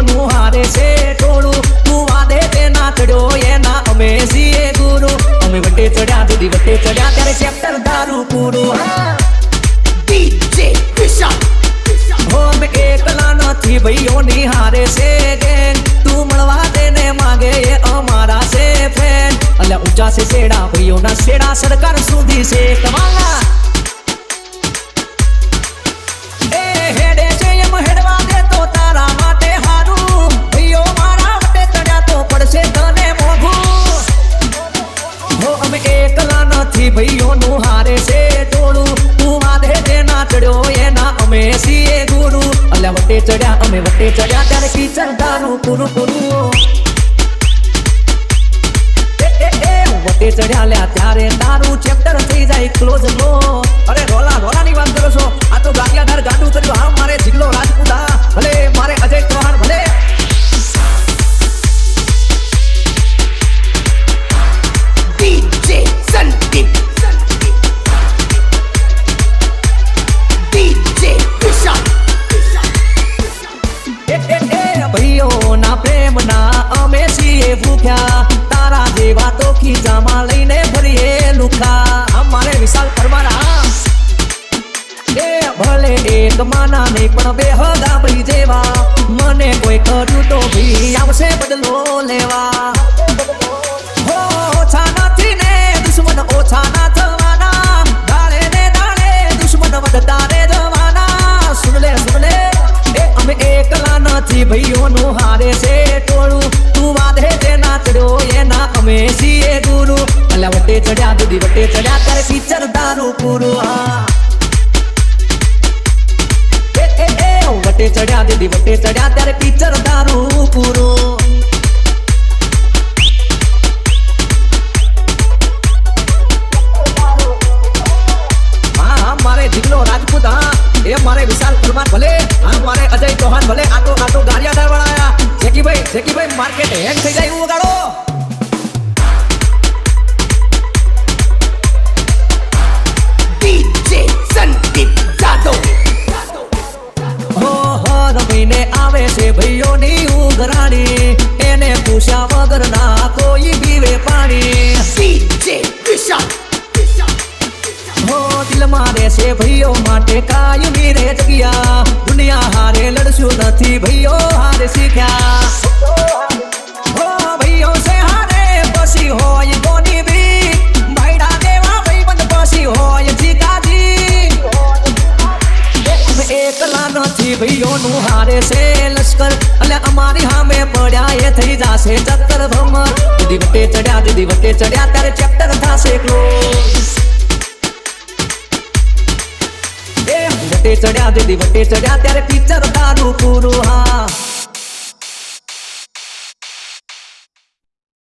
ભાઈઓનું હારે છે ટોળું તું વાદે તેના ચડ્યો એના અમે છીએ ગુરુ અમે વટે ચડ્યા દીદી વટે ચડ્યા ત્યારે ચેપ્ટર દારૂ પૂરું DJ Vishal હો અમે એકલા નથી ભાઈઓની હારે છે ગેંગ તું મળવા દેને માગે એ અમારા છે ફ્રેન્ડ અલ્યા ઊંચા છે શેડા ભાઈઓના શેડા સરકાર સુધી છે કમાલા ભાઈઓનું હારે છે ટોળું તું વાદે તેના ચડ્યો એના અમે છીએ ગુરુ અલ્યા વટે ચડ્યા અમે વટે ચડ્યા ત્યારે કિચન દારૂ પૂરું પૂરું વટે ચડ્યા લ્યા ત્યારે તારું ચેપ્ટર થઈ જાય ક્લોઝ લો અરે રોલાની વાત કરો છો આ તો ગાડિયાદાર ગાંડું કર્યું હા મારે જીગલો રાજપૂત હા ભલે મારે અજય ચૌહાણ ભલે DJ Sandeep DJ Vishal ભાઈઓના પ્રેમના અમે છીએ ભૂખ્યા તારા જેવા તો ખીજામાં લઈને ફરીએ લુખા અમારે વિશાલ કરવાના એ ભલે એક માના નહીં પણ બે હગાબડી જેવા મને કોઈ કર્યું તો ભી આવશે બદલો લેવા ઓછા નથી ને દુશ્મન ઓછા ના થવાના દાડે ને દાડે દુશ્મન વધતા રે જવાના સુન લે એ અમે એકલા નથી ભાઈઓનું હારે છે ટોળું તું વાદે તેના ચડ્યો એના અમે છીએ ગુરુ અલ્યા વટે ચડ્યા દીદી વટે ચડ્યા ત્યારે પિક્ચર દારૂ પૂરું વટે ચડ્યા દીદી વટે ચડ્યા ત્યારે પિક્ચર દારૂ પૂરું મારે જીગલો રાજપૂત હા એ મારે વિશાલ પરમાર ભલે હા મારે અજય ચૌહાણ ભલે આટો ગાડિયાદાર વાળા જેકીભાઈ માર્કેટ હેંગ થઈ જાય એવું વગાડો DJ Sandeep Jadhav હો રમીને આવે છે ભાઈઓની ઉઘરાણી એને પૂછ્યા વગર ના કોઈ પીવે પાણી DJ Vishal હો દિલમાં રહેશે ભાઈઓ માટે કાયમી રે જગ્યા દુનિયા હારે લડશું નથી ભાઈઓ હારે શીખ્યા હો ભાઈઓ છે હારે પછી હોય કોની બી ભાઈડા દેવા ભાઈબંધ પછી હોય જીકાજી એકલા નથી ભાઈઓનું હારે છે લશ્કર એટલે અમારી સામે પડ્યા એ થઈ જશે ચક્કર ભમર દીદી વટે ચડ્યા ત્યારે ચેપ્ટર થશે ક્લોઝ વટે ચડ્યા દીદી વટે ચડ્યા ત્યારે પિક્ચર દારૂ પૂરું હા